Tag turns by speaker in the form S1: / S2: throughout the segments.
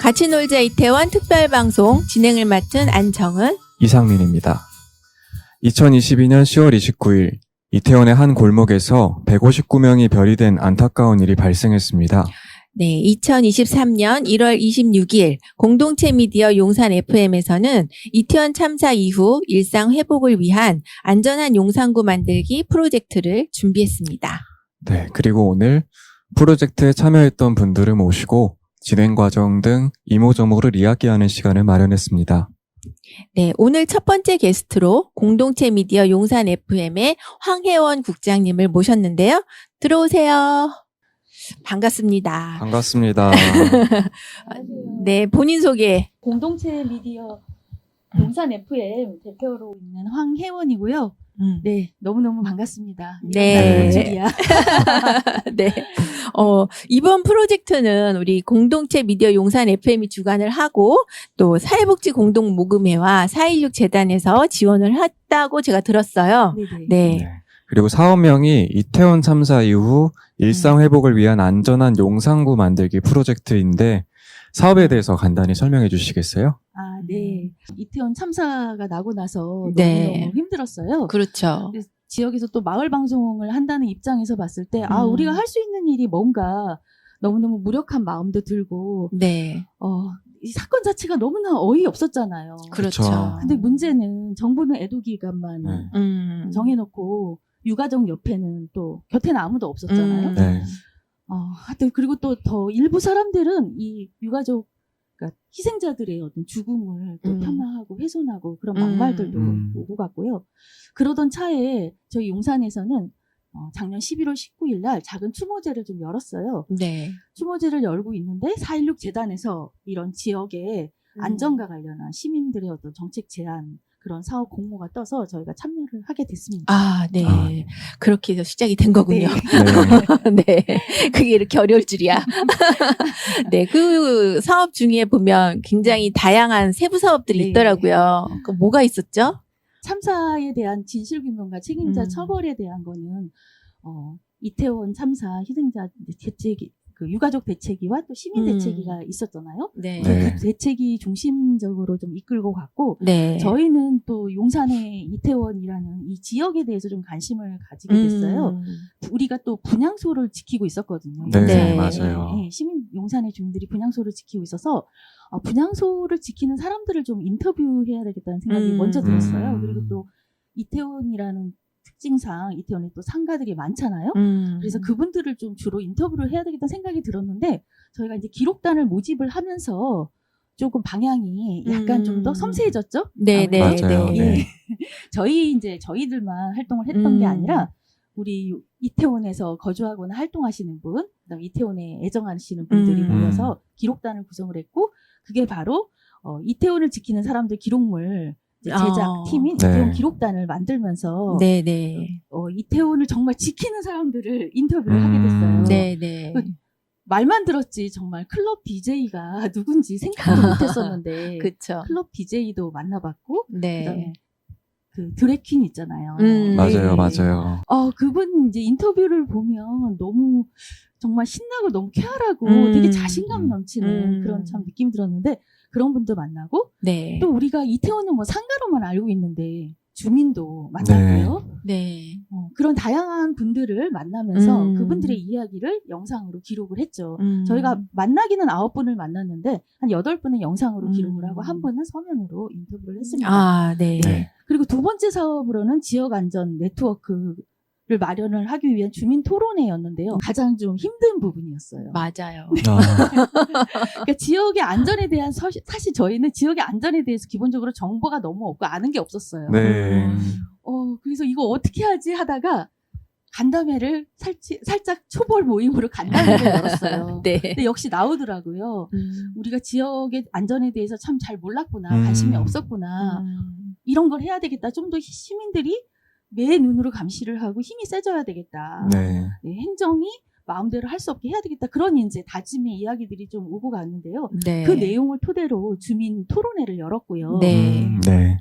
S1: 같이 놀자 이태원 특별방송 진행을 맡은 안정은
S2: 이상민입니다. 2022년 10월 29일 이태원의 한 골목에서 159명이 별이 된 안타까운 일이 발생했습니다.
S1: 네, 2023년 1월 26일 공동체 미디어 용산 FM에서는 이태원 참사 이후 일상 회복을 위한 안전한 용산구 만들기 프로젝트를 준비했습니다.
S2: 네, 그리고 오늘 프로젝트에 참여했던 분들을 모시고 진행 과정 등 이모저모를 이야기하는 시간을 마련했습니다.
S1: 네, 오늘 첫 번째 게스트로 공동체 미디어 용산 FM의 황혜원 국장님을 모셨는데요. 들어오세요. 반갑습니다.
S2: 반갑습니다.
S1: 네, 본인 소개.
S3: 공동체 미디어 용산 FM 대표로 있는 황혜원이고요. 네, 너무너무 반갑습니다.
S1: 네.
S3: 줄이야.
S1: 네. 이번 프로젝트는 우리 공동체 미디어 용산 FM이 주관을 하고 또 사회복지 공동 모금회와 4.16 재단에서 지원을 했다고 제가 들었어요.
S3: 네네.
S1: 네.
S2: 네. 그리고 사업명이 이태원 참사 이후 일상 회복을 위한 안전한 용산구 만들기 프로젝트인데 사업에 대해서 간단히 설명해 주시겠어요?
S3: 아, 네. 이태원 참사가 나고 나서
S1: 네.
S3: 너무너무 힘들었어요.
S1: 그렇죠.
S3: 지역에서 또 마을 방송을 한다는 입장에서 봤을 때, 우리가 할 수 있는 일이 뭔가 너무너무 무력한 마음도 들고,
S1: 네.
S3: 이 사건 자체가 너무나 어이없었잖아요.
S1: 그렇죠.
S2: 그렇죠.
S3: 근데 문제는 정부는 애도기간만
S2: 네.
S3: 정해놓고, 유가족 옆에는 또 곁에는 아무도 없었잖아요.
S2: 네.
S3: 하여튼 그리고 또 더 일부 사람들은 이 유가족, 그러니까 희생자들의 어떤 죽음을 또 폄하하고 훼손하고 그런 막말들도 오고 갔고요. 그러던 차에 저희 용산에서는 작년 11월 19일 날 작은 추모제를 좀 열었어요.
S1: 네.
S3: 추모제를 열고 있는데 4.16 재단에서 이런 지역의 안전과 관련한 시민들의 어떤 정책 제안 그런 사업 공모가 떠서 저희가 참여를 하게 됐습니다.
S1: 아, 네. 그렇게 해서 시작이 된 거군요.
S2: 네.
S1: 네. 그게 이렇게 어려울 줄이야. 네. 그 사업 중에 보면 굉장히 다양한 세부 사업들이
S3: 네.
S1: 있더라고요. 그 뭐가 있었죠?
S3: 참사에 대한 진실규명과 책임자 처벌에 대한 거는 이태원 참사 희생자 대책이 그 유가족 대책위와 또 시민 대책위가 있었잖아요.
S1: 네.
S2: 네.
S3: 그 대책이 중심적으로 좀 이끌고 갔고
S1: 네.
S3: 저희는 또 용산의 이태원이라는 이 지역에 대해서 좀 관심을 가지게 됐어요. 우리가 또 분향소를 지키고 있었거든요.
S2: 네,
S1: 네.
S2: 맞아요.
S3: 네, 시민 용산의 주민들이 분향소를 지키고 있어서 분향소를 지키는 사람들을 좀 인터뷰해야 되겠다는 생각이 먼저 들었어요. 그리고 또 이태원이라는 특징상 이태원에 또 상가들이 많잖아요. 그래서 그분들을 좀 주로 인터뷰를 해야 되겠다는 생각이 들었는데 저희가 이제 기록단을 모집을 하면서 조금 방향이 약간 좀 더 섬세해졌죠?
S1: 네, 네,
S2: 맞아요.
S1: 네.
S2: 네.
S3: 저희들만 활동을 했던 게 아니라 우리 이태원에서 거주하거나 활동하시는 분, 그다음에 이태원에 애정하시는 분들이 모여서 기록단을 구성을 했고 그게 바로 이태원을 지키는 사람들 기록물 제작팀인 이태원
S2: 네.
S3: 기록단을 만들면서
S1: 네, 네.
S3: 이태원을 정말 지키는 사람들을 인터뷰를 하게 됐어요.
S1: 네, 네.
S3: 말만 들었지 정말 클럽 BJ가 누군지 생각도 못했었는데
S1: 그쵸.
S3: 클럽 BJ도 만나봤고
S1: 네.
S3: 그다음에 그 드래퀸 있잖아요.
S2: 맞아요,
S3: 네.
S2: 맞아요.
S3: 그분 이제 인터뷰를 보면 너무 정말 신나고 너무 쾌활하고 되게 자신감 넘치는 그런 참 느낌이 들었는데 그런 분도 만나고
S1: 네.
S3: 또 우리가 이태원은 뭐 상가로만 알고 있는데 주민도 만났고요.
S1: 네.
S3: 그런 다양한 분들을 만나면서 그분들의 이야기를 영상으로 기록을 했죠. 저희가 만나기는 9분을 만났는데 한 8분은 영상으로 기록을 하고 한 분은 서면으로 인터뷰를 했습니다.
S1: 아, 네.
S2: 네.
S3: 그리고 두 번째 사업으로는 지역 안전 네트워크를 마련을 하기 위한 주민 토론회였는데요. 가장 좀 힘든 부분이었어요.
S1: 맞아요.
S3: 그러니까 지역의 안전에 대한 사실 저희는 지역의 안전에 대해서 기본적으로 정보가 너무 없고 아는 게 없었어요.
S2: 네.
S3: 그래서 이거 어떻게 하지 하다가 간담회를 살짝 초벌 모임으로 간담회를 열었어요.
S1: 네.
S3: 근데 역시 나오더라고요. 우리가 지역의 안전에 대해서 참 잘 몰랐구나, 관심이 없었구나. 이런 걸 해야 되겠다. 좀 더 시민들이 매 눈으로 감시를 하고 힘이 세져야 되겠다.
S2: 네.
S3: 네, 행정이 마음대로 할 수 없게 해야 되겠다. 그런 이제 다짐의 이야기들이 좀 오고 갔는데요.
S1: 네.
S3: 그 내용을 토대로 주민 토론회를 열었고요.
S1: 네.
S2: 네.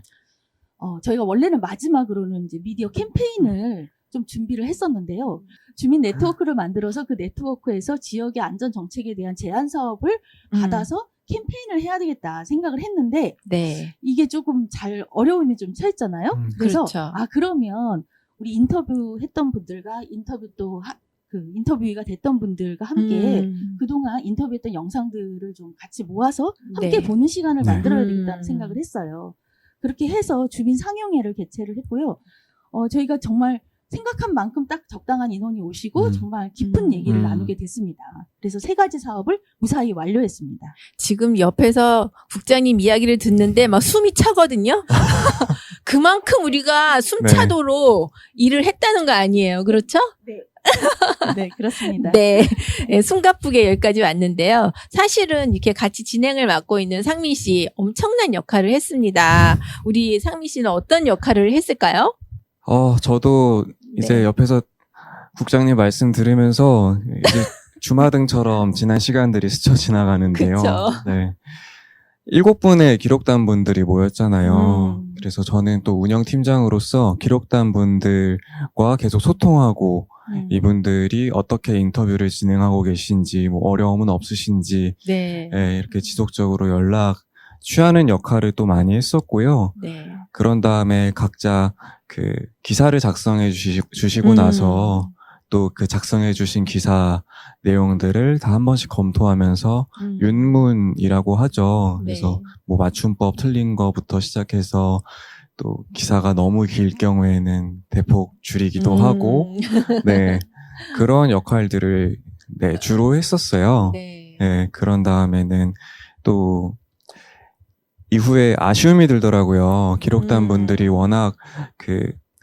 S3: 저희가 원래는 마지막으로는 이제 미디어 캠페인을 좀 준비를 했었는데요. 주민 네트워크를 만들어서 그 네트워크에서 지역의 안전 정책에 대한 제안 사업을 받아서 캠페인을 해야 되겠다 생각을 했는데
S1: 네.
S3: 이게 조금 어려움이 좀 처했잖아요. 그래서
S1: 그렇죠.
S3: 그러면 우리 인터뷰했던 분들과 인터뷰가 됐던 분들과 함께 그동안 인터뷰했던 영상들을 좀 같이 모아서 함께
S1: 네.
S3: 보는 시간을
S2: 네.
S3: 만들어야 되겠다는 생각을 했어요. 그렇게 해서 주민 상영회를 개최를 했고요. 저희가 정말 생각한 만큼 딱 적당한 인원이 오시고 정말 깊은 얘기를 나누게 됐습니다. 그래서 3가지 사업을 무사히 완료했습니다.
S1: 지금 옆에서 국장님 이야기를 듣는데 막 숨이 차거든요. 그만큼 우리가 숨차도록 일을 했다는 거 아니에요. 그렇죠?
S3: 네, 그렇습니다.
S1: 네. 네, 숨가쁘게 여기까지 왔는데요. 사실은 이렇게 같이 진행을 맡고 있는 상민 씨 엄청난 역할을 했습니다. 우리 상민 씨는 어떤 역할을 했을까요?
S2: 저도 이제
S1: 네.
S2: 옆에서 국장님 말씀 들으면서 이제 주마등처럼 지난 시간들이 스쳐 지나가는데요.
S1: 그쵸.
S2: 네. 7분의 기록단 분들이 모였잖아요. 그래서 저는 또 운영팀장으로서 기록단 분들과 계속 소통하고 이분들이 어떻게 인터뷰를 진행하고 계신지, 뭐 어려움은 없으신지,
S1: 네.
S2: 이렇게 지속적으로 연락 취하는 역할을 또 많이 했었고요.
S1: 네.
S2: 그런 다음에 각자 그 기사를 작성해 주시고 나서 또 그 작성해 주신 기사 내용들을 다 한 번씩 검토하면서 윤문이라고 하죠.
S1: 네.
S2: 그래서 뭐 맞춤법 틀린 거부터 시작해서 또 기사가 너무 길 경우에는 대폭 줄이기도 하고, 네. 그런 역할들을 네, 주로 했었어요.
S1: 네.
S2: 네, 그런 다음에는 또 이후에 아쉬움이 들더라고요. 기록단 분들이 워낙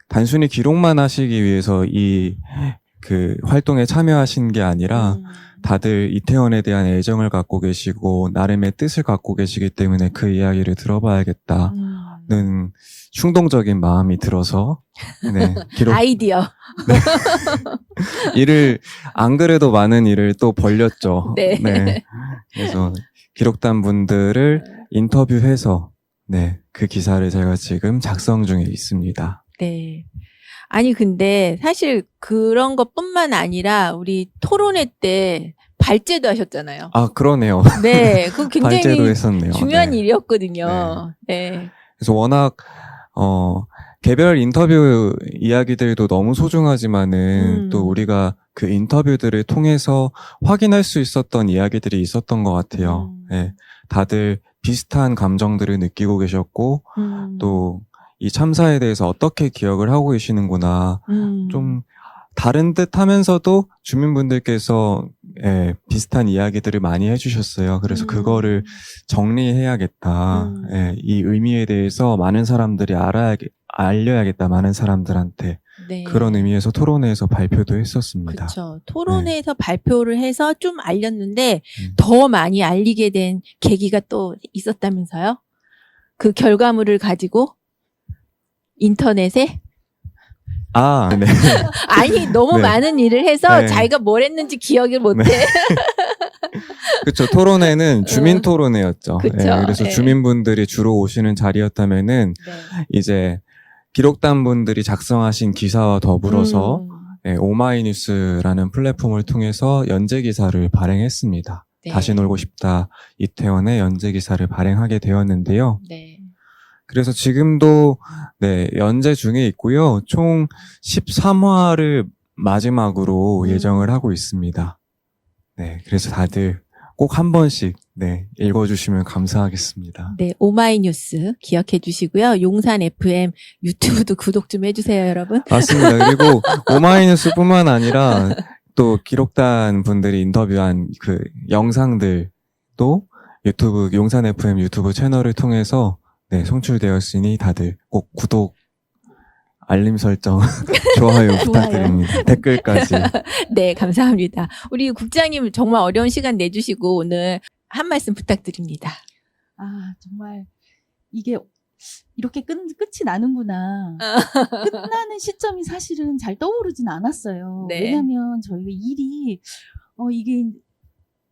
S2: 단순히 기록만 하시기 위해서 그 활동에 참여하신 게 아니라 다들 이태원에 대한 애정을 갖고 계시고 나름의 뜻을 갖고 계시기 때문에 그 이야기를 들어봐야겠다는 충동적인 마음이 들어서 네,
S1: 아이디어.
S2: 안 그래도 많은 일을 또 벌렸죠.
S1: 네.
S2: 그래서 기록단 분들을 인터뷰해서 네, 그 기사를 제가 지금 작성 중에 있습니다.
S1: 네. 아니 근데 사실 그런 것뿐만 아니라 우리 토론회 때 발제도 하셨잖아요.
S2: 아, 그러네요.
S1: 네, 그 굉장히
S2: 발제도 했었네요.
S1: 중요한
S2: 네.
S1: 일이었거든요. 네.
S2: 그래서 워낙 개별 인터뷰 이야기들도 너무 소중하지만은 또 우리가 그 인터뷰들을 통해서 확인할 수 있었던 이야기들이 있었던 것 같아요. 네. 다들 비슷한 감정들을 느끼고 계셨고 또 이 참사에 대해서 어떻게 기억을 하고 계시는구나. 좀 다른 듯 하면서도 주민분들께서 비슷한 이야기들을 많이 해주셨어요. 그래서 그거를 정리해야겠다. 이 의미에 대해서 많은 사람들이 알려야겠다. 많은 사람들한테.
S1: 네.
S2: 그런 의미에서 토론회에서 발표도 했었습니다.
S1: 그렇죠. 토론회에서 발표를 해서 좀 알렸는데 더 많이 알리게 된 계기가 또 있었다면서요? 그 결과물을 가지고 인터넷에?
S2: 아, 네.
S1: 아니 너무
S2: 네.
S1: 많은 일을 해서
S2: 네.
S1: 자기가 뭘 했는지 기억을 못해.
S2: 그렇죠. 토론회는 주민 토론회였죠.
S1: 그쵸.
S2: 그래서
S1: 네.
S2: 주민분들이 주로 오시는 자리였다면은
S1: 네.
S2: 이제 기록단 분들이 작성하신 기사와 더불어서 오마이뉴스라는 플랫폼을 통해서 연재 기사를 발행했습니다.
S1: 네.
S2: 다시 놀고 싶다 이태원의 연재 기사를 발행하게 되었는데요.
S1: 네.
S2: 그래서 지금도 네, 연재 중에 있고요. 총 13화를 마지막으로 예정을 하고 있습니다. 네, 그래서 다들 꼭 한 번씩 네, 읽어주시면 감사하겠습니다.
S1: 네, 오마이뉴스 기억해 주시고요. 용산 FM 유튜브도 구독 좀 해주세요, 여러분.
S2: 맞습니다. 그리고 오마이뉴스뿐만 아니라 또 기록단 분들이 인터뷰한 그 영상들도 유튜브 용산 FM 유튜브 채널을 통해서 네, 송출되었으니 다들 꼭 구독, 알림 설정, 좋아요 부탁드립니다. 댓글까지.
S1: 네, 감사합니다. 우리 국장님 정말 어려운 시간 내주시고 오늘 한 말씀 부탁드립니다.
S3: 아, 정말 이게 이렇게 끝이 나는구나. 끝나는 시점이 사실은 잘 떠오르진 않았어요.
S1: 네.
S3: 왜냐하면 저희가 일이 이게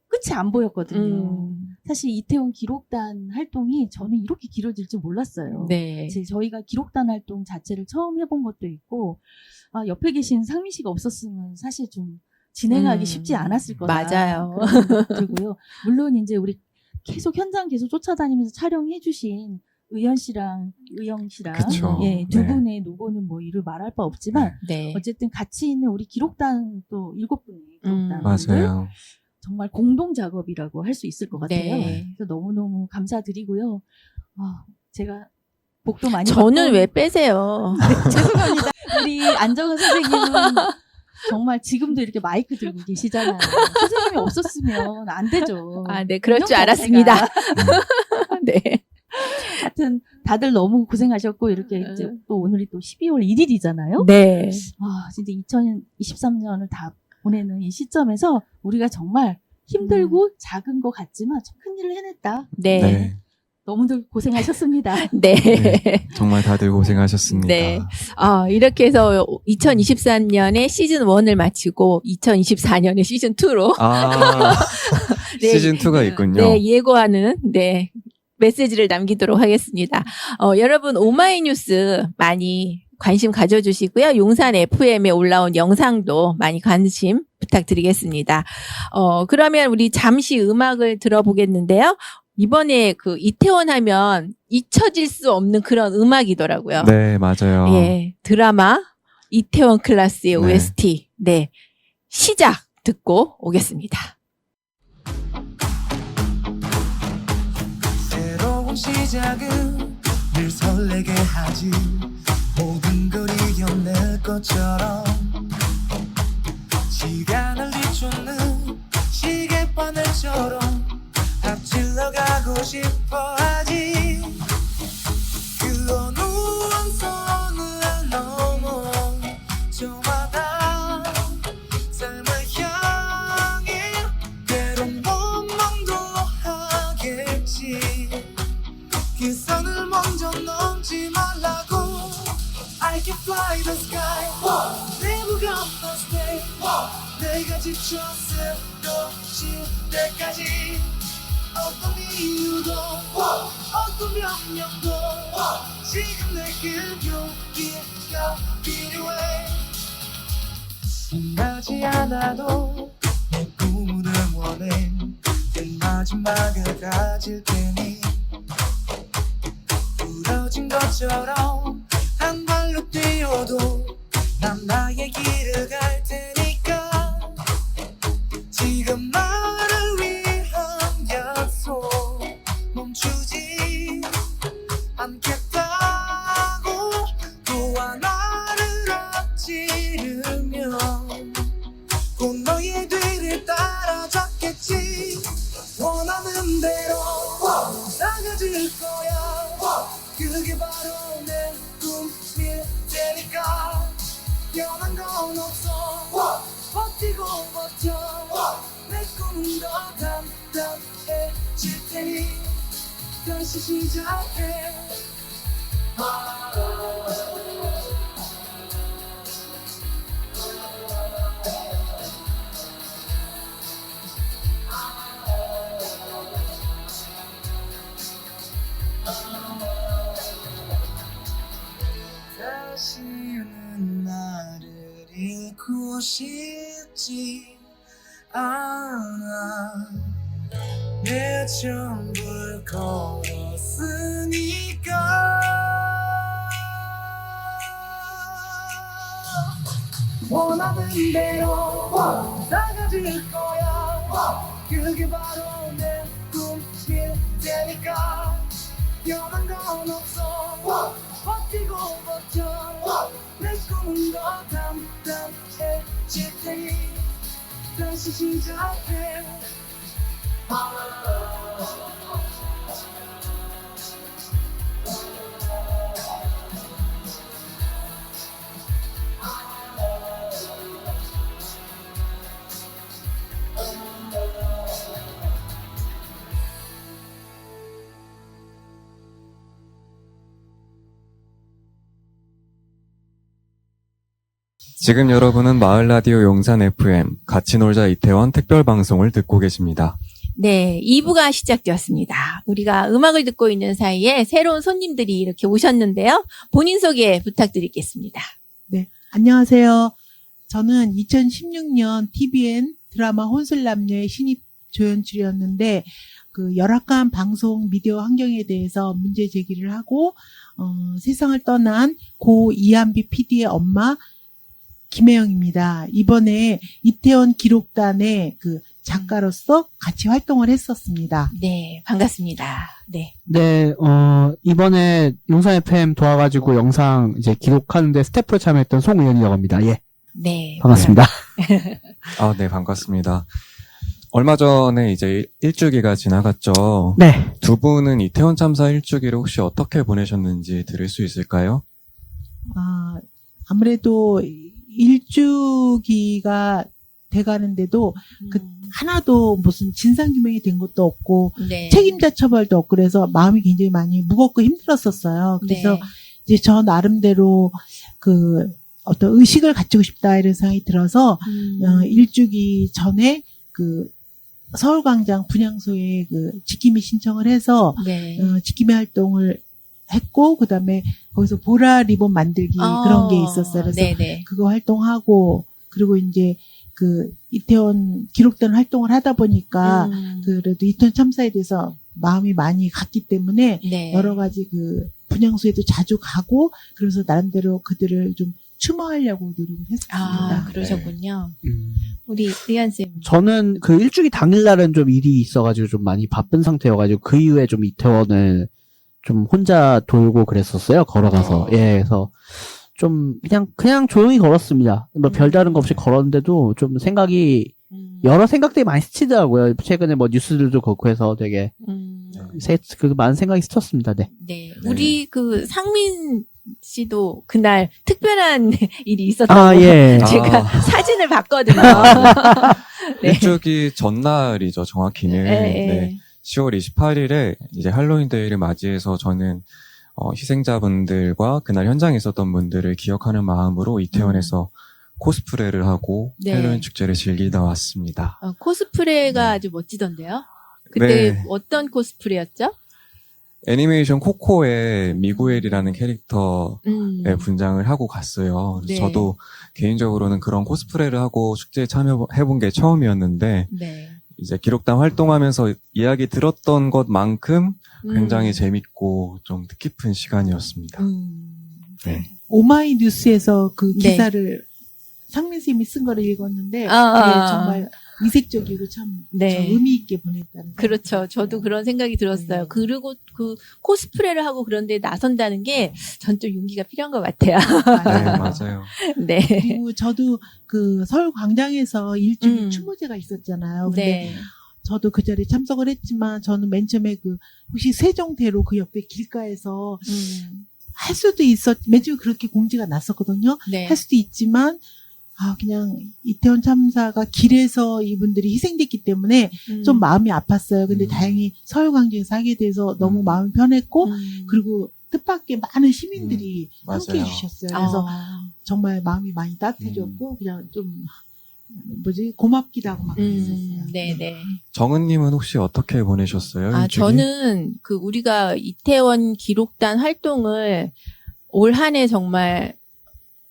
S3: 끝이 안 보였거든요. 사실 이태원 기록단 활동이 저는 이렇게 길어질 줄 몰랐어요.
S1: 네.
S3: 저희가 기록단 활동 자체를 처음 해본 것도 있고 옆에 계신 상민 씨가 없었으면 사실 좀 진행하기 쉽지 않았을 거다.
S1: 맞아요.
S3: 그런 생각이 들고요. 물론 이제 우리 계속 현장 계속 쫓아다니면서 촬영해주신 의영 씨랑
S2: 그쵸.
S3: 예, 두
S2: 네.
S3: 분의 노고는 뭐 이를 말할 바 없지만
S1: 네.
S3: 어쨌든 같이 있는 우리 기록단 또 7분의 기록단들
S2: 맞아요.
S3: 정말 공동 작업이라고 할 수 있을 것 같아요.
S1: 네.
S3: 그래서 너무너무 감사드리고요. 제가 복도 많이
S1: 저는
S3: 받고
S1: 왜 빼세요?
S3: 죄송합니다. 우리 안정은 선생님은 정말 지금도 이렇게 마이크 들고 계시잖아요. 선생님이 없었으면 안 되죠.
S1: 아, 네, 그럴 줄
S3: 운영
S1: 알았습니다.
S3: 자체가.
S1: 네.
S3: 하여튼 다들 너무 고생하셨고 이렇게 이제 또 오늘이 또 12월 1일이잖아요.
S1: 네.
S3: 진짜 2023년을 다 보내는 이 시점에서 우리가 정말 힘들고 작은 것 같지만 참 큰일을 해냈다.
S1: 네.
S2: 네.
S3: 너무들 고생하셨습니다.
S1: 네.
S2: 네. 정말 다들 고생하셨습니다.
S1: 네. 이렇게 해서 2023년에 시즌 1을 마치고 2024년에 시즌 2로 네.
S2: 시즌 2가 있군요.
S1: 네, 예고하는 네. 메시지를 남기도록 하겠습니다. 여러분 오마이뉴스 많이 관심 가져주시고요. 용산 FM에 올라온 영상도 많이 관심 부탁드리겠습니다. 그러면 우리 잠시 음악을 들어보겠는데요. 이번에 그 이태원 하면 잊혀질 수 없는 그런 음악이더라고요.
S2: 네, 맞아요.
S1: 예, 드라마 이태원 클라스의
S2: 네.
S1: OST. 네. 시작 듣고 오겠습니다.
S4: 새로운 시작은 늘 설레게 하지 모든 걸 이겨낼 것처럼 시간을 뒤쫓는 시계바늘처럼 앞질러 가고 싶어 하지 그 어느 원선을 넘어 저마다 삶을 향해 때론 원망도 하겠지 그 선을 먼저 넘지 말라고 I can fly the sky Never gonna stay 내가 지쳐 쓰러질 때까지 어떤 이유도 어떤 명령도 지금 내게 용기가 필요해 빛나지 않아도 내 꿈을 응원해 내 마지막을 가질 테니 부러진 것처럼 한 발로 뛰어도 난 나의 길을 갈 테니까 지금 나를 위한 약속 멈추지 않겠다고 또 하나를 앞지르면 곧 너의 뒤를 따라잡겠지 원하는 대로 나가질 거야 그게 바로 내 꿈일 테니까 변한 건 없어 버티고 버텨 내 꿈은 더 담담해질 테니 다시 시작해 다시는 나를 잃고 싶지 않아 내 전부를 걸었으니까 원하는 대로 나가질 거야 그게 바로 내 꿈일 테니까 변한 건 없어 버티고 버텨 내 꿈은 더 담담해질 테니 다시 시작해
S2: 지금 여러분은 마을 라디오 용산 FM 같이 놀자 이태원 특별 방송을 듣고 계십니다.
S1: 네, 2부가 시작되었습니다. 우리가 음악을 듣고 있는 사이에 새로운 손님들이 이렇게 오셨는데요. 본인 소개 부탁드리겠습니다.
S5: 네, 안녕하세요. 저는 2016년 TVN 드라마 혼술남녀의 신입 조연출이었는데 그 열악한 방송 미디어 환경에 대해서 문제 제기를 하고 세상을 떠난 고 이한비 PD의 엄마 김혜영입니다. 이번에 이태원 기록단의 그 작가로서 같이 활동을 했었습니다.
S1: 네, 반갑습니다. 네.
S6: 네, 이번에 용산 FM 도와가지고 영상 이제 기록하는데 스태프로 참여했던 송의연이라고 합니다. 예,
S1: 네.
S6: 반갑습니다.
S2: 아, 네, 반갑습니다. 얼마 전에 이제 일주기가 지나갔죠.
S6: 네.
S2: 두 분은 이태원 참사 일주기를 혹시 어떻게 보내셨는지 들을 수 있을까요?
S5: 아무래도 일주기가 돼가는데도 그 하나도 무슨 진상규명이 된 것도 없고
S1: 네.
S5: 책임자 처벌도 없고 그래서 마음이 굉장히 많이 무겁고 힘들었었어요. 그래서
S1: 네.
S5: 이제 저 나름대로 그 어떤 의식을 갖추고 싶다 이런 생각이 들어서 일주기 전에 그 서울광장 분향소에 그 지킴이 신청을 해서
S1: 네.
S5: 지킴이 활동을 했고 그다음에 거기서 보라 리본 만들기 그런 게 있었어요. 그래서
S1: 네네.
S5: 그거 활동하고 그리고 이제 그 이태원 기록된 활동을 하다 보니까 그래도 이태원 참사에 대해서 마음이 많이 갔기 때문에
S1: 네.
S5: 여러 가지 그 분향소에도 자주 가고 그래서 나름대로 그들을 좀 추모하려고 노력을 했습니다.
S1: 아, 그러셨군요.
S2: 네.
S1: 우리 의한쌤.
S6: 저는 그 일주기 당일날은 좀 일이 있어가지고 좀 많이 바쁜 상태여가지고 그 이후에 좀 이태원을 좀 혼자 돌고 그랬었어요. 걸어가서. 예, 그래서 좀 그냥 조용히 걸었습니다. 뭐 별다른 거 없이 걸었는데도 좀 생각이 여러 생각들이 많이 스치더라고요. 최근에 뭐 뉴스들도 그렇고 해서 되게 그 많은 생각이 스쳤습니다. 네.
S1: 네.
S2: 네.
S1: 우리 그 상민 씨도 그날 특별한 일이 있었다고
S6: 아, 예.
S1: 제가 사진을 봤거든요. 네.
S2: 일주기 전날이죠, 정확히는. 네. 10월 28일에 이제 할로윈 데이를 맞이해서 저는 희생자분들과 그날 현장에 있었던 분들을 기억하는 마음으로 이태원에서 코스프레를 하고
S1: 네.
S2: 할로윈 축제를 즐기다 왔습니다.
S1: 코스프레가
S2: 네.
S1: 아주 멋지던데요. 그때
S2: 네.
S1: 어떤 코스프레였죠?
S2: 애니메이션 코코의 미구엘이라는 캐릭터의 분장을 하고 갔어요. 그래서
S1: 네.
S2: 저도 개인적으로는 그런 코스프레를 하고 축제에 참여해본 게 처음이었는데
S1: 네.
S2: 이제 기록단 활동하면서 이야기 들었던 것만큼 굉장히 재밌고 좀 뜻깊은 시간이었습니다. 네.
S5: 오마이뉴스에서 그
S1: 네.
S5: 기사를 상민쌤이 쓴 거를 읽었는데
S1: 아.
S5: 그게 정말 이색적이고 참
S1: 네.
S5: 의미 있게 보냈다는
S1: 그렇죠.
S5: 생각이
S1: 저도
S5: 들었어요.
S1: 그런 생각이 들었어요.
S5: 네.
S1: 그리고 그 코스프레를 하고 그런 데 나선다는 게 전 좀 용기가 필요한 것 같아요.
S2: 네, 맞아요.
S1: 네.
S5: 그리고 저도 그 서울 광장에서 일주일
S1: 음.
S5: 추모제가 있었잖아요. 근데
S1: 네.
S5: 저도 그 자리에 참석을 했지만 저는 맨 처음에 그 혹시 세종대로 그 옆에 길가에서 할 수도 맨 처음에 그렇게 공지가 났었거든요.
S1: 네.
S5: 할 수도 있지만 그냥 이태원 참사가 길에서 이분들이 희생됐기 때문에 좀 마음이 아팠어요. 근데 다행히 서울광장에서 하게 돼서 너무 마음이 편했고 그리고 뜻밖의 많은 시민들이 함께
S2: 맞아요.
S5: 해주셨어요. 그래서 정말 마음이 많이 따뜻해졌고 그냥 좀 고맙기도 하고 막 그랬었어요.
S1: 네네.
S2: 정은님은 혹시 어떻게 보내셨어요? 일주기?
S1: 저는 그 우리가 이태원 기록단 활동을 올 한 해 정말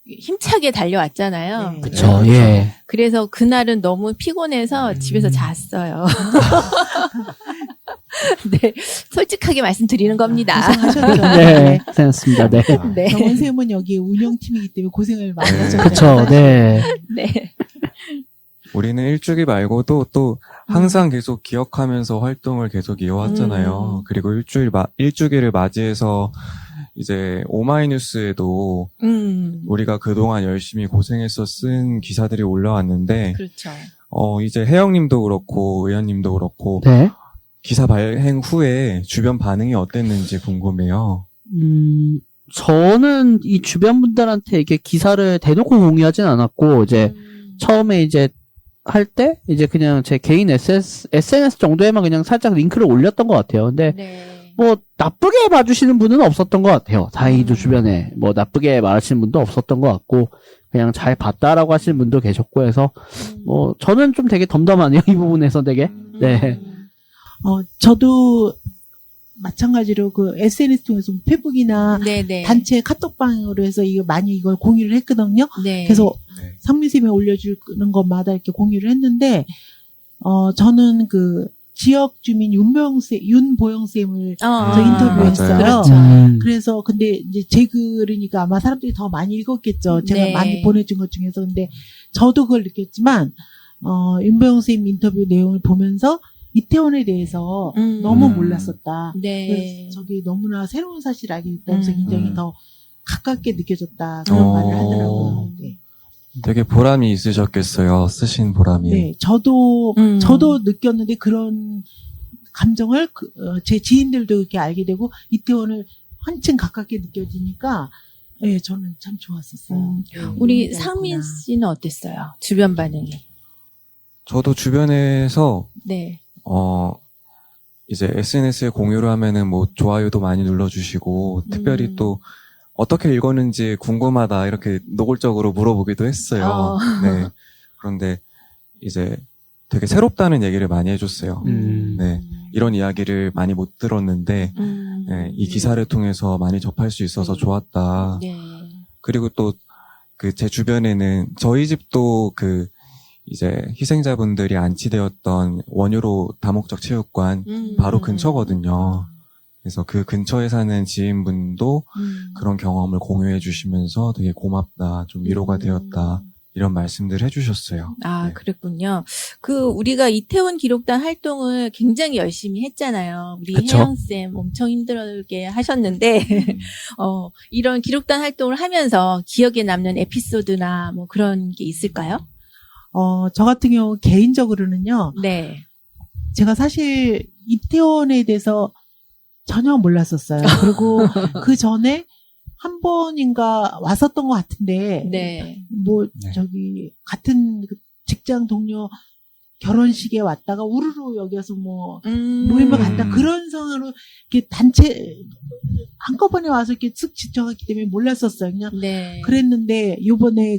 S1: 힘차게 달려왔잖아요.
S5: 네.
S6: 그쵸, 예.
S1: 그래서 그날은 너무 피곤해서 집에서 잤어요. 네, 솔직하게 말씀드리는 겁니다.
S5: 고생하셨죠.
S6: 네, 고생했습니다. 네.
S1: 네,
S5: 정원쌤은 여기 운영팀이기 때문에 고생을 많이
S2: 네.
S5: 하셨어요.
S6: 그쵸, 네.
S1: 네,
S2: 우리는 일주기 말고도 또 항상 계속 기억하면서 활동을 계속 이어왔잖아요. 그리고 일주기를 맞이해서 이제 오마이뉴스에도 우리가 그동안 열심히 고생해서 쓴 기사들이 올라왔는데,
S1: 그렇죠.
S2: 이제 혜영님도 그렇고, 의원님도 그렇고,
S6: 네.
S2: 기사 발행 후에 주변 반응이 어땠는지 궁금해요.
S6: 저는 이 주변 분들한테 이렇게 기사를 대놓고 공유하진 않았고, 이제 처음에 이제 할 때, 이제 그냥 제 개인 SNS 정도에만 그냥 살짝 링크를 올렸던 것 같아요. 근데
S1: 네.
S6: 뭐 나쁘게 봐주시는 분은 없었던 것 같아요. 다행히도 주변에 뭐 나쁘게 말하시는 분도 없었던 것 같고 그냥 잘 봤다라고 하시는 분도 계셨고 해서 뭐 저는 좀 되게 덤덤하네요. 이 부분에서 되게. 네.
S5: 저도 마찬가지로 그 SNS 통해서 페북이나
S1: 네네.
S5: 단체 카톡방으로 해서 이걸 공유를 했거든요.
S1: 네.
S5: 그래서
S2: 네.
S5: 상민쌤이 올려주는 것마다 이렇게 공유를 했는데, 저는 지역 주민 윤보영 쌤을
S1: 어.
S5: 저 인터뷰했어요.
S2: 맞아요.
S1: 그렇죠.
S5: 그래서 근데 이제 제 글이니까 아마 사람들이 더 많이 읽었겠죠. 제가
S1: 네.
S5: 많이 보내준 것 중에서. 근데 저도 그걸 느꼈지만 윤보영 쌤 인터뷰 내용을 보면서 이태원에 대해서 너무 몰랐었다.
S1: 네.
S5: 그래서 저게 너무나 새로운 사실을 알게 됐다면서 굉장히
S2: 음.
S5: 더 가깝게 느껴졌다. 그런 말을 하더라고요. 네.
S2: 되게 보람이 있으셨겠어요. 쓰신 보람이.
S5: 네, 저도 느꼈는데 그런 감정을 제 지인들도 이렇게 알게 되고 이태원을 한층 가깝게 느껴지니까 예, 저는 참 좋았었어요. 네,
S1: 우리
S5: 의미가
S1: 상민
S5: 있구나.
S1: 씨는 어땠어요? 주변 반응이.
S2: 저도 주변에서
S1: 네.
S2: 이제 SNS에 공유를 하면은 뭐 좋아요도 많이 눌러주시고 특별히 또 어떻게 읽었는지 궁금하다 이렇게 노골적으로 물어보기도 했어요. 네. 그런데 이제 되게 새롭다는 얘기를 많이 해줬어요. 네. 이런 이야기를 많이 못 들었는데 네, 이 기사를 통해서 많이 접할 수 있어서 좋았다.
S1: 네.
S2: 그리고 또 그 제 주변에는 저희 집도 그 이제 희생자분들이 안치되었던 원유로 다목적 체육관 바로 근처거든요. 그래서 그 근처에 사는 지인분도 그런 경험을 공유해 주시면서 되게 고맙다, 좀 위로가 되었다, 이런 말씀들 해주셨어요.
S1: 아,
S2: 네.
S1: 그랬군요. 우리가 이태원 기록단 활동을 굉장히 열심히 했잖아요. 우리
S6: 그쵸?
S1: 혜영쌤 엄청 힘들게 하셨는데, 이런 기록단 활동을 하면서 기억에 남는 에피소드나 뭐 그런 게 있을까요?
S5: 저 같은 경우 개인적으로는요.
S1: 네.
S5: 제가 사실 이태원에 대해서 전혀 몰랐었어요. 그리고 그 전에 한 번인가 왔었던 것 같은데,
S1: 네.
S5: 뭐
S2: 네.
S5: 저기 같은 그 직장 동료 결혼식에 왔다가 우르르 여기서 뭐 모임을 갔다 그런 상황으로 이렇게 단체 한꺼번에 와서 이렇게 쓱 지쳐갔기 때문에 몰랐었어요. 그냥
S1: 네.
S5: 그랬는데 요번에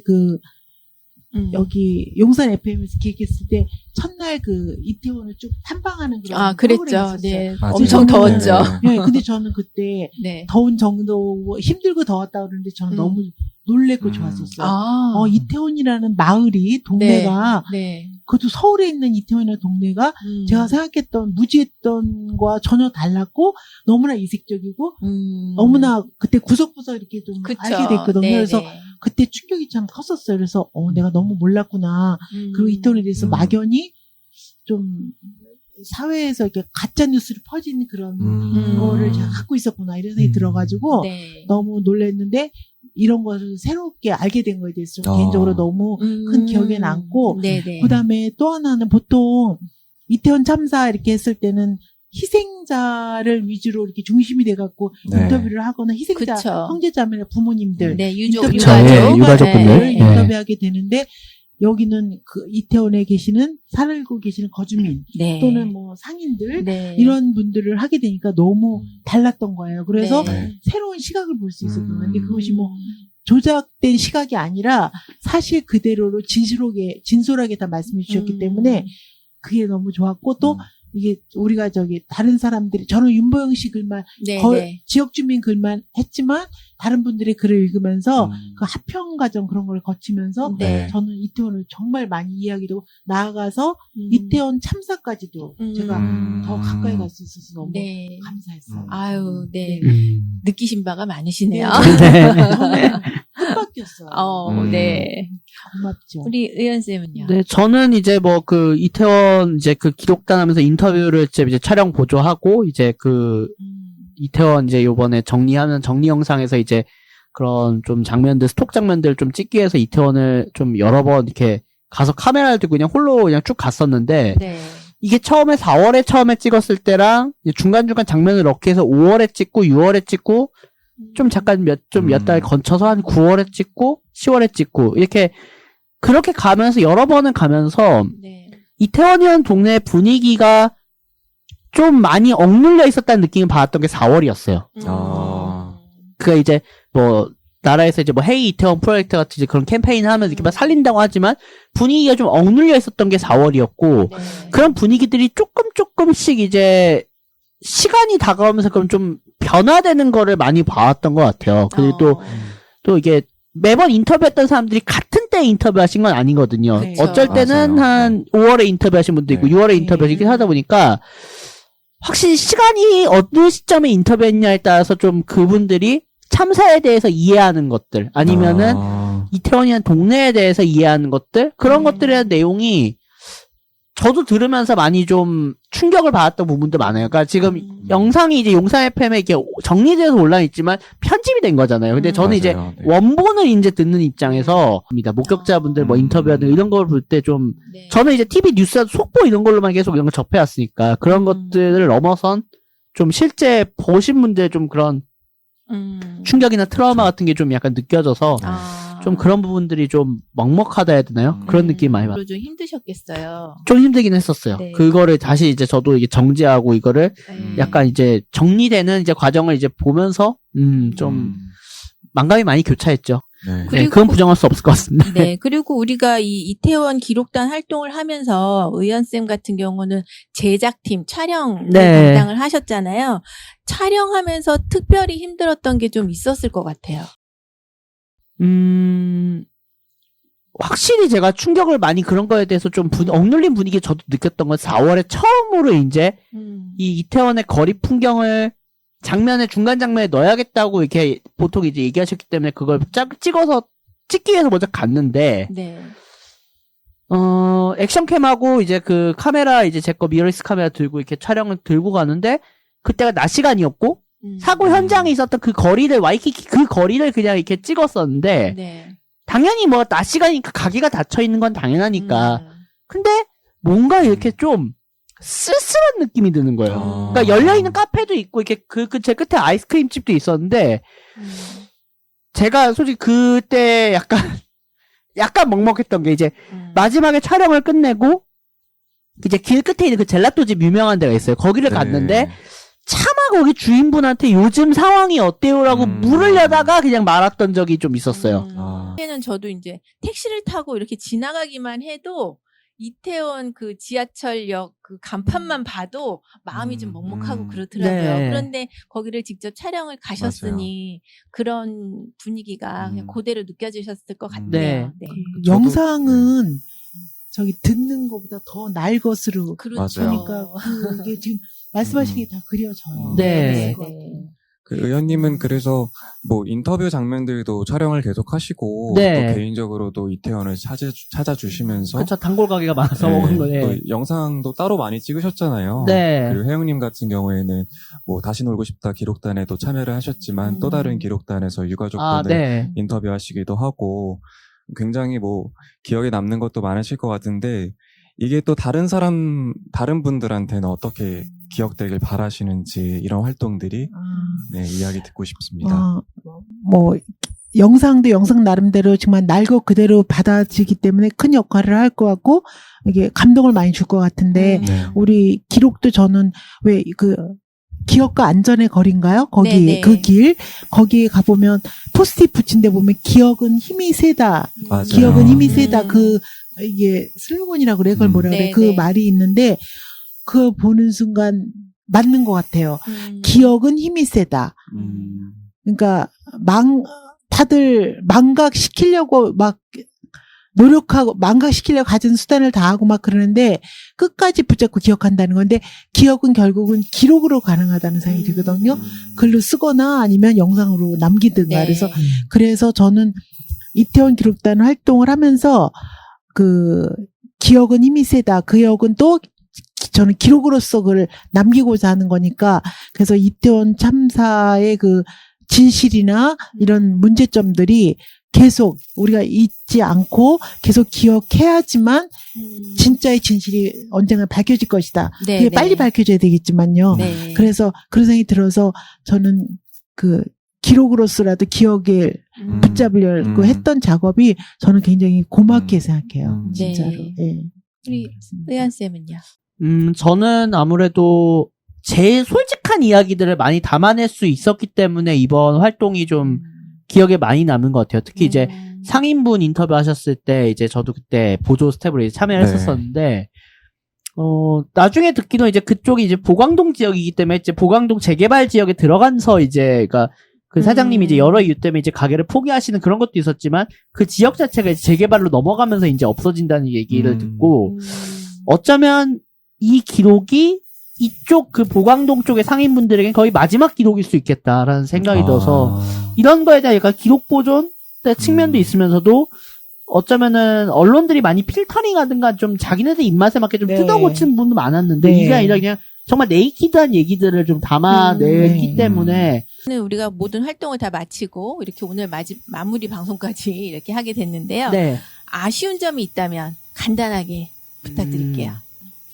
S5: 여기 용산 FM에서 기획했을 때 첫날 그 이태원을 쭉 탐방하는 그런
S1: 아,
S5: 프로그램이
S1: 그랬죠.
S5: 있었어요.
S1: 네.
S2: 맞아요.
S1: 엄청 더웠죠.
S5: 네, 근데 저는 그때
S1: 네.
S5: 더운 정도 힘들고 더웠다 그러는데 저는 너무 놀랬고 좋았었어요.
S1: 아.
S5: 이태원이라는 마을이 동네가
S1: 네.
S5: 그것도 서울에 있는 이태원이라는 동네가 제가 생각했던 무지했던과 전혀 달랐고 너무나 이색적이고 너무나 그때 구석구석 이렇게 좀
S1: 그쵸.
S5: 알게 됐거든요.
S1: 네,
S5: 그래서
S1: 네.
S5: 그때 충격이 참 컸었어요. 그래서 내가 너무 몰랐구나. 그리고 이태원에 대해서 막연히 좀 사회에서 이렇게 가짜 뉴스를 퍼지는 그런 거를 제가 갖고 있었구나 이런 생각이 들어가지고
S1: 네.
S5: 너무 놀랐는데 이런 것을 새롭게 알게 된 거에 대해서 좀 개인적으로 너무 큰 기억에 남고
S1: 네네.
S5: 그다음에 또 하나는 보통 이태원 참사 이렇게 했을 때는 희생자를 위주로 이렇게 중심이 돼갖고
S2: 네.
S5: 인터뷰를 하거나 희생자
S1: 그쵸.
S5: 형제자매나 부모님들
S1: 네, 유족,
S5: 인터뷰
S6: 그쵸. 예, 유가족분들.
S1: 네.
S5: 인터뷰하게 되는데 여기는 그 이태원에 계시는 살고 계시는 거주민
S1: 네.
S5: 또는 뭐 상인들
S1: 네.
S5: 이런 분들을 하게 되니까 너무 달랐던 거예요. 그래서
S1: 네.
S5: 새로운 시각을 볼 수 있었던 건데 그것이 뭐 조작된 시각이 아니라 사실 그대로로 진솔하게 다 말씀해 주셨기 때문에 그게 너무 좋았고 또 이게 우리가 다른 사람들이 저는 윤보영 씨 글만
S1: 네,
S5: 거의
S1: 네.
S5: 지역 주민 글만 했지만 다른 분들의 글을 읽으면서 그 합평 과정 그런 걸 거치면서
S1: 네.
S5: 저는 이태원을 정말 많이 이야기하고 나아가서 이태원 참사까지도 제가 더 가까이 갈 수 있어서 너무
S1: 네.
S5: 감사했어요.
S1: 아유, 네.
S5: 네.
S1: 느끼신 바가 많으시네요.
S5: 저는 뜻밖이었어요.
S1: 네.
S5: 고맙죠.
S1: 우리 의원쌤은요?
S6: 네, 저는 이제 뭐 그 이태원 이제 그 기록단 하면서 인터뷰를 이제 촬영 보조하고 이제 그 이태원 이제 요번에 정리하는 정리 영상에서 이제 그런 좀 장면들, 스톡 장면들 좀 찍기 위해서 이태원을 좀 여러 번 이렇게 가서 카메라를 들고 그냥 홀로 그냥 쭉 갔었는데
S1: 네.
S6: 이게 처음에 4월에 처음에 찍었을 때랑 이제 중간중간 장면을 넣기 해서 5월에 찍고 6월에 찍고 좀 잠깐 몇 달 거쳐서 한 9월에 찍고 10월에 찍고 이렇게 그렇게 가면서 여러 번을 가면서
S1: 네.
S6: 이태원이라는 동네 분위기가 좀 많이 억눌려 있었다는 느낌을 받았던 게 4월이었어요. 그니까 이제 뭐 나라에서 이제 뭐 헤이 이태원 프로젝트 같은 이제 그런 캠페인을 하면서 이렇게 막 살린다고 하지만 분위기가 좀 억눌려 있었던 게 4월이었고
S1: 네.
S6: 그런 분위기들이 조금씩 이제 시간이 다가오면서 그럼 좀 변화되는 거를 많이 봐왔던 것 같아요. 그리고 또 이게 매번 인터뷰했던 사람들이 같은 때에 인터뷰하신 건 아니거든요.
S5: 네.
S6: 어쩔 때는
S2: 맞아요.
S6: 한 5월에 인터뷰하신 분도 있고
S2: 네.
S6: 6월에 인터뷰하시긴 하다 보니까 확실히 시간이 어느 시점에 인터뷰했냐에 따라서 좀 그분들이 참사에 대해서 이해하는 것들 아니면은 이태원이라는 동네에 대해서 이해하는 것들 그런 것들에 대한 내용이 저도 들으면서 많이 좀 충격을 받았던 부분도 많아요. 그러니까 지금 영상이 이제 용산 FM에 이렇게 정리돼서 올라 있지만 편집이 된 거잖아요. 근데 저는 이제
S2: 맞아요. 네.
S6: 원본을 이제 듣는 입장에서 목격자분들 뭐 인터뷰하든 이런 걸 볼 때 좀
S1: 네.
S6: 저는 이제 TV 뉴스 속보 이런 걸로만 계속 이런 걸 접해왔으니까 그런 것들을 넘어선 좀 실제 보신 분들 좀 그런 충격이나 트라우마 같은 게 좀 약간 느껴져서 좀 그런 부분들이 좀 먹먹하다 해야 되나요? 그런 느낌 많이 받아요.
S1: 좀 힘드셨겠어요.
S6: 좀 힘들긴 했었어요.
S1: 네.
S6: 그거를 다시 이제 저도 이게 정지하고 이거를
S1: 네.
S6: 약간 이제 정리되는 이제 과정을 이제 보면서 좀 망감이 많이 교차했죠.
S2: 네.
S6: 네,
S1: 그리고
S6: 그건 부정할 수 없을 것 같습니다.
S1: 네, 그리고 우리가 이 이태원 기록단 활동을 하면서 의연쌤 같은 경우는 제작팀, 촬영을
S6: 네.
S1: 담당을 하셨잖아요. 촬영하면서 특별히 힘들었던 게 좀 있었을 것 같아요.
S6: 확실히 제가 충격을 많이 그런 거에 대해서 좀 억눌린 분위기 저도 느꼈던 건 4월에 처음으로 이제 이 이태원의 거리 풍경을 장면에 중간 장면에 넣어야겠다고 이렇게 보통 이제 얘기하셨기 때문에 그걸 찍어서 찍기 위해서 먼저 갔는데
S1: 네.
S6: 액션캠하고 이제 그 카메라 이제 제 거 미러리스 카메라 들고 이렇게 촬영을 들고 가는데 그때가 낮 시간이었고 사고 현장에 있었던 그 거리를 와이키키 그 거리를 그냥 이렇게 찍었었는데
S1: 네.
S6: 당연히 뭐 낮 시간이니까 가게가 닫혀 있는 건 당연하니까 근데 뭔가 이렇게 좀 쓸쓸한 느낌이 드는 거예요. 그러니까 열려있는 카페도 있고, 이렇게 제 끝에 아이스크림 집도 있었는데, 제가 솔직히 그때 약간 먹먹했던 게 이제, 마지막에 촬영을 끝내고, 이제 길 끝에 있는 그 젤라또 집 유명한 데가 있어요. 거기를
S2: 네.
S6: 갔는데, 차마 거기 주인분한테 요즘 상황이 어때요라고 물으려다가 그냥 말았던 적이 좀 있었어요.
S1: 그때는 저도 이제 택시를 타고 이렇게 지나가기만 해도 이태원 그 지하철역 그 간판만 봐도 마음이 좀 먹먹하고 그렇더라고요.
S6: 네.
S1: 그런데 거기를 직접 촬영을 가셨으니 그런 분위기가 그냥 그대로 느껴지셨을 것 같네요.
S6: 네.
S1: 네.
S5: 영상은 저기 듣는 것보다 더 날 것으로
S1: 그렇죠.
S2: 맞아요.
S5: 그러니까 그게 지금 말씀하신 게 다 그려져요.
S6: 네.
S2: 그 의원님은 그래서 뭐 인터뷰 장면들도 촬영을 계속 하시고
S6: 네.
S2: 또 개인적으로도 이태원을 찾아주시면서
S6: 그쵸, 단골 가게가 많아서
S2: 네,
S6: 먹은 거네.
S2: 또 영상도 따로 많이 찍으셨잖아요.
S6: 네.
S2: 그리고 혜영님 같은 경우에는 뭐 다시 놀고 싶다 기록단에도 참여를 하셨지만 또 다른 기록단에서 유가족분들
S6: 네.
S2: 인터뷰하시기도 하고 굉장히 뭐 기억에 남는 것도 많으실 것 같은데 이게 또 다른 분들한테는 어떻게 기억되길 바라시는지 이런 활동들이 네, 이야기 듣고 싶습니다.
S5: 뭐 영상도 영상 나름대로 정말 날 것 그대로 받아지기 때문에 큰 역할을 할 것 같고 이게 감동을 많이 줄 것 같은데
S2: 네.
S5: 우리 기록도 저는 왜 그 기억과 안전의 거리인가요? 거기
S1: 네네.
S5: 그 길 거기에 가보면 포스트잇 붙인 데 보면 기억은 힘이 세다.
S2: 맞아요.
S5: 기억은 힘이 세다. 그 이게 슬로건이라고 그래. 그걸 뭐라 그래.
S1: 네,
S5: 그
S1: 네.
S5: 말이 있는데 그거 보는 순간 맞는 것 같아요. 기억은 힘이 세다. 그러니까 다들 망각시키려고 막 노력하고 망각시키려고 가진 수단을 다하고 막 그러는데 끝까지 붙잡고 기억한다는 건데 기억은 결국은 기록으로 가능하다는 생각이 들거든요. 글로 쓰거나 아니면 영상으로 남기든가.
S1: 네.
S5: 그래서 저는 이태원 기록단 활동을 하면서 그 기억은 힘이 세다. 그 기억은 또 저는 기록으로서 그걸 남기고자 하는 거니까 그래서 이태원 참사의 그 진실이나 이런 문제점들이 계속 우리가 잊지 않고 계속 기억해야지만 진짜의 진실이 언젠가 밝혀질 것이다.
S1: 네,
S5: 그게
S1: 네.
S5: 빨리 밝혀져야 되겠지만요.
S1: 네.
S5: 그래서 그런 생각이 들어서 저는 그 기록으로서라도 기억에 붙잡으려고 했던 작업이 저는 굉장히 고맙게 생각해요. 진짜로.
S1: 네.
S5: 예.
S1: 우리 의한쌤은요?
S6: 저는 아무래도 제일 솔직한 이야기들을 많이 담아낼 수 있었기 때문에 이번 활동이 좀 기억에 많이 남는 것 같아요. 특히 이제 상인분 인터뷰 하셨을 때 이제 저도 그때 보조 스텝으로 이제 참여를
S2: 네.
S6: 했었었는데, 나중에 듣기는 이제 그쪽이 이제 보광동 지역이기 때문에 이제 보광동 재개발 지역에 들어가서 이제, 그러니까 그 사장님이 이제 여러 이유 때문에 이제 가게를 포기하시는 그런 것도 있었지만 그 지역 자체가 이제 재개발로 넘어가면서 이제 없어진다는 얘기를 듣고 어쩌면 이 기록이 이쪽 그 보광동 쪽의 상인분들에겐 거의 마지막 기록일 수 있겠다라는 생각이 들어서 이런 거에 대한 약간 기록 보존 측면도 있으면서도 어쩌면은 언론들이 많이 필터링하든가 좀 자기네들 입맛에 맞게 좀
S5: 네.
S6: 뜯어고치는 분도 많았는데
S5: 네.
S6: 이게 아니라 그냥 정말 네이키드한 얘기들을 좀 담아냈기
S5: 네.
S6: 때문에
S1: 오늘 우리가 모든 활동을 다 마치고 이렇게 오늘 마무리 방송까지 이렇게 하게 됐는데요.
S6: 네.
S1: 아쉬운 점이 있다면 간단하게 부탁드릴게요.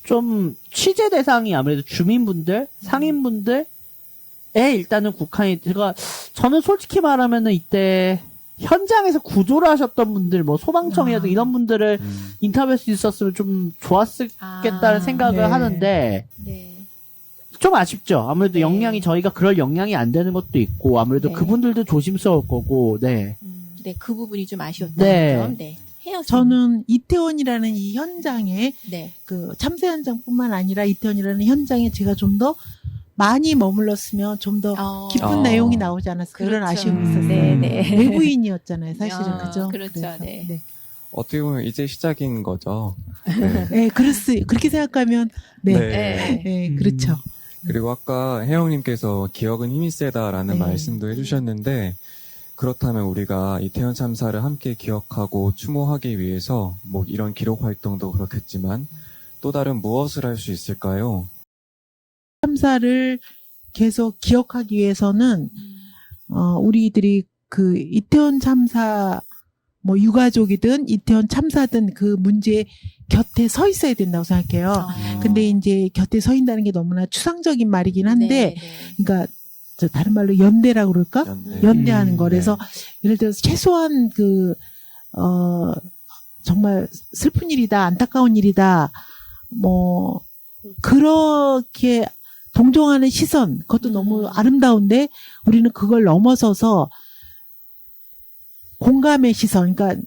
S6: 좀 취재 대상이 아무래도 주민분들, 상인분들에 일단은 국한이 저는 솔직히 말하면은 이때 현장에서 구조를 하셨던 분들, 뭐 소방청이라든 이런 분들을 인터뷰할 수 있었으면 좀 좋았겠다는 생각을
S5: 네.
S6: 하는데
S1: 네.
S6: 좀 아쉽죠. 아무래도
S1: 네.
S6: 역량이 저희가 그럴 역량이 안 되는 것도 있고 아무래도
S1: 네.
S6: 그분들도 조심스러울 거고, 네.
S1: 네, 그 부분이 좀 아쉬웠다는
S6: 네.
S1: 점. 네. 해요.
S5: 저는 이태원이라는 이 현장에
S1: 네.
S5: 그 참사 현장뿐만 아니라 이태원이라는 현장에 제가 좀 더 많이 머물렀으면 좀 더 깊은 내용이 나오지 않았을까 그런
S1: 그렇죠.
S5: 아쉬움이 있었어요.
S1: 네, 네.
S5: 외부인이었잖아요, 사실은.
S1: 아,
S5: 그죠?
S1: 그렇죠.
S5: 그래서,
S1: 네.
S2: 어떻게 보면 이제 시작인 거죠. 네.
S5: 네, 그렇게 생각하면, 네.
S2: 네.
S5: 네, 그렇죠.
S2: 그리고 아까 혜영님께서 기억은 힘이 세다라는
S5: 네.
S2: 말씀도 해주셨는데 그렇다면 우리가 이태원 참사를 함께 기억하고 추모하기 위해서 뭐 이런 기록 활동도 그렇겠지만 또 다른 무엇을 할 수 있을까요?
S5: 참사를 계속 기억하기 위해서는, 우리들이 그 이태원 참사, 뭐 유가족이든 이태원 참사든 그 문제 곁에 서 있어야 된다고 생각해요. 근데 이제 곁에 서 있다는 게 너무나 추상적인 말이긴 한데, 그러니까 저 다른 말로 연대라고 그럴까? 연대하는 거. 그래서 예를 들어서 최소한 정말 슬픈 일이다, 안타까운 일이다, 뭐 그렇게 동정하는 시선, 그것도 너무 아름다운데 우리는 그걸 넘어서서 공감의 시선, 그러니까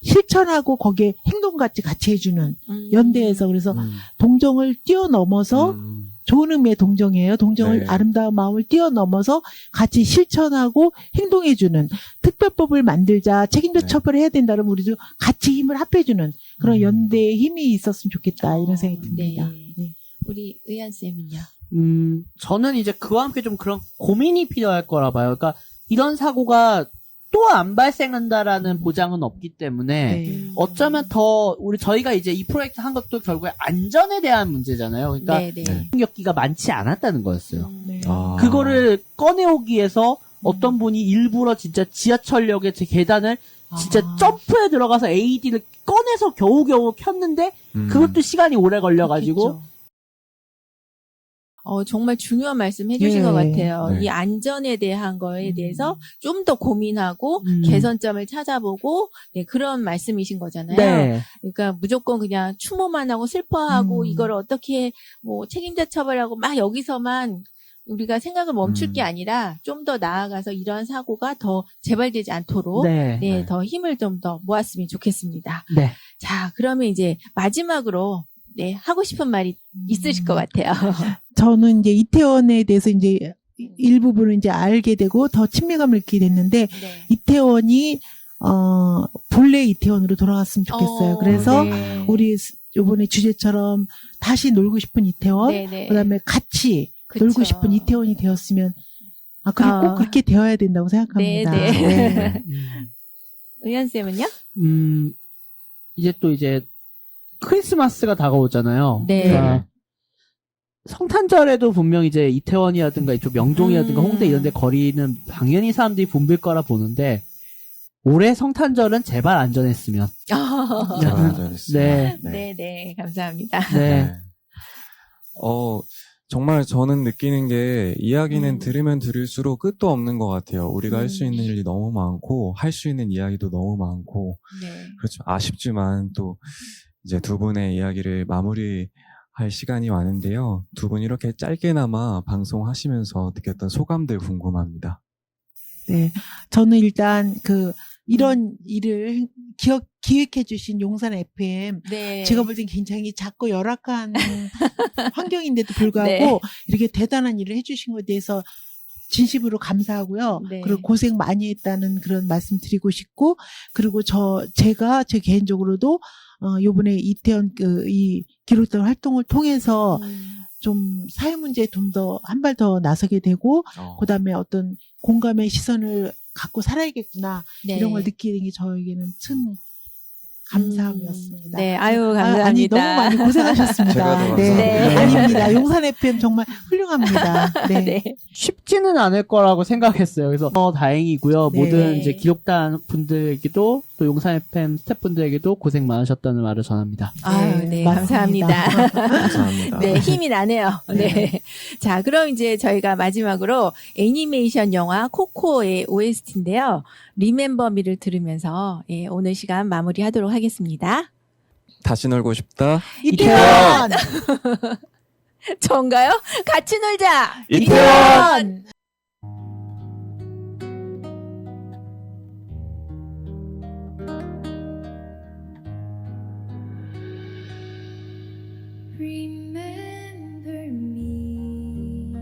S5: 실천하고 거기에 행동같이 같이 해주는 연대에서 그래서 동정을 뛰어넘어서 좋은 의미의 동정이에요. 동정을
S2: 네.
S5: 아름다운 마음을 뛰어넘어서 같이 실천하고 행동해주는 특별법을 만들자 책임자
S2: 네.
S5: 처벌해야 된다면 우리도 같이 힘을 합해주는 그런 연대의 힘이 있었으면 좋겠다 이런 생각이 듭니다.
S1: 네.
S5: 네.
S1: 우리 의한쌤은요?
S6: 저는 이제 그와 함께 좀 그런 고민이 필요할 거라 봐요. 그러니까 이런 사고가 또 안 발생한다라는 보장은 없기 때문에
S5: 네.
S6: 어쩌면 더 저희가 이제 이 프로젝트 한 것도 결국에 안전에 대한 문제잖아요. 그러니까
S1: 네, 네.
S6: 충격기가 많지 않았다는 거였어요.
S5: 네.
S6: 그거를 꺼내오기 위해서 어떤 분이 일부러 진짜 지하철역의 계단을 진짜 점프에 들어가서 AED를 꺼내서 겨우겨우 켰는데 그것도 시간이 오래 걸려가지고
S5: 그렇겠죠.
S1: 정말 중요한 말씀 해주신
S5: 네.
S1: 것 같아요.
S2: 네.
S1: 이 안전에 대한 거에 대해서 좀 더 고민하고 개선점을 찾아보고 네, 그런 말씀이신 거잖아요.
S6: 네.
S1: 그러니까 무조건 그냥 추모만 하고 슬퍼하고
S5: 음.
S1: 이걸 어떻게 뭐 책임자 처벌하고 막 여기서만 우리가 생각을 멈출 게 아니라 좀 더 나아가서 이러한 사고가 더 재발되지 않도록
S6: 네.
S1: 네, 더 힘을 좀 더 모았으면 좋겠습니다.
S6: 네.
S1: 자, 그러면 이제 마지막으로 네, 하고 싶은 말이 있으실 것 같아요.
S5: 저는 이제 이태원에 대해서 이제 일부분을 이제 알게 되고 더 친밀감을 느끼게 됐는데
S1: 네.
S5: 이태원이 본래 이태원으로 돌아갔으면 좋겠어요. 그래서
S1: 네.
S5: 우리 이번에 주제처럼 다시 놀고 싶은 이태원,
S1: 네, 네.
S5: 그다음에 같이
S1: 그쵸.
S5: 놀고 싶은 이태원이 되었으면 그리고 꼭 그렇게 되어야 된다고 생각합니다.
S1: 네, 네.
S5: 네.
S1: 의한쌤은요?
S6: 이제 또 크리스마스가 다가오잖아요.
S1: 네.
S6: 그러니까 성탄절에도 분명 이제 이태원이라든가 이쪽 명동이라든가 홍대 이런 데 거리는 당연히 사람들이 붐빌 거라 보는데 올해 성탄절은 제발 안전했으면. 네.
S1: 네, 네, 감사합니다.
S6: 네.
S2: 정말 저는 느끼는 게 이야기는 들으면 들을수록 끝도 없는 것 같아요. 우리가 할 수 있는 일이 너무 많고 할 수 있는 이야기도 너무 많고
S1: 네.
S2: 그렇죠. 아쉽지만 또 이제 두 분의 이야기를 마무리할 시간이 많은데요. 두 분 이렇게 짧게나마 방송하시면서 느꼈던 소감들 궁금합니다.
S5: 네. 저는 일단 이런 일을 기획해 주신 용산 FM
S1: 네.
S5: 제가 볼 땐 굉장히 작고 열악한 환경인데도 불구하고
S1: 네.
S5: 이렇게 대단한 일을 해주신 것에 대해서 진심으로 감사하고요.
S1: 네.
S5: 그리고 고생 많이 했다는 그런 말씀 드리고 싶고, 그리고 제가 제 개인적으로도 요번에 이태원 이 기록된 활동을 통해서 좀 사회 문제에 좀 더 한 발 더 나서게 되고, 그다음에 어떤 공감의 시선을 갖고 살아야겠구나,
S1: 네.
S5: 이런 걸 느끼는 게 저에게는 큰 감사함이었습니다.
S1: 네, 아유,
S5: 아니,
S1: 감사합니다.
S5: 너무 많이 고생하셨습니다.
S2: 제가 더
S5: 네.
S1: 감사합니다.
S5: 아닙니다. 용산 FM 정말 훌륭합니다. 네.
S1: 네.
S6: 쉽지는 않을 거라고 생각했어요. 그래서 다행이고요.
S5: 네.
S6: 모든 이제 기록단 분들에게도 또 용산 FM 스태프분들에게도 고생 많으셨다는 말을 전합니다.
S1: 아유, 네,
S5: 맞습니다.
S1: 감사합니다.
S2: 감사합니다.
S1: 네, 힘이 나네요. 네. 자, 그럼 이제 저희가 마지막으로 애니메이션 영화 코코의 OST인데요. 리멤버 미를 들으면서 오늘 시간 마무리하도록 하겠습니다.
S2: 다시 놀고 싶다.
S5: 이태원!
S1: 전가요? 같이 놀자!
S2: 이태원!
S7: Remember me,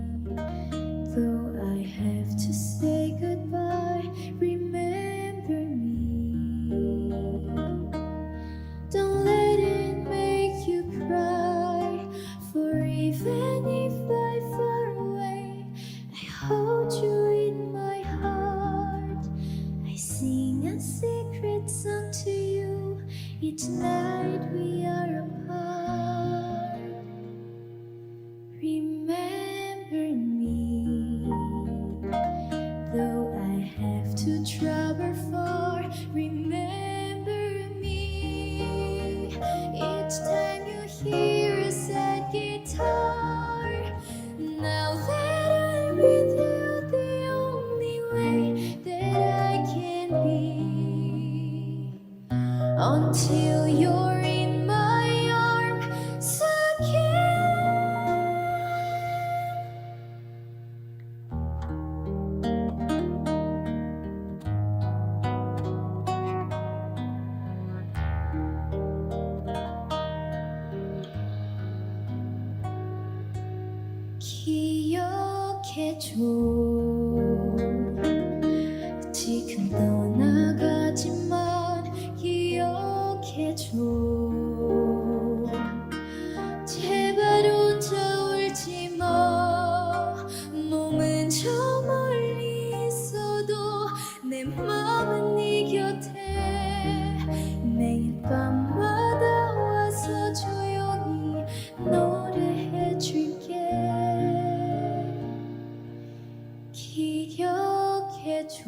S7: though I have to say goodbye. Remember me, don't let it make you cry. For even if I'm far away, I hold you in my heart. I sing a secret song to you each night we are apart. Remember me, though I have to travel far. Remember me, each time you hear a sad guitar. Now that I'm with you, the only way that I can be, until you're in my arms again. 기억해줘, 지금 떠나가지만 기억해줘. 제발 혼자 울지 마. 몸은 저 멀리 있어도 내 마음은 네 곁에. 매일 밤마다 와서 조용히 노래해줄게. 기억해줘.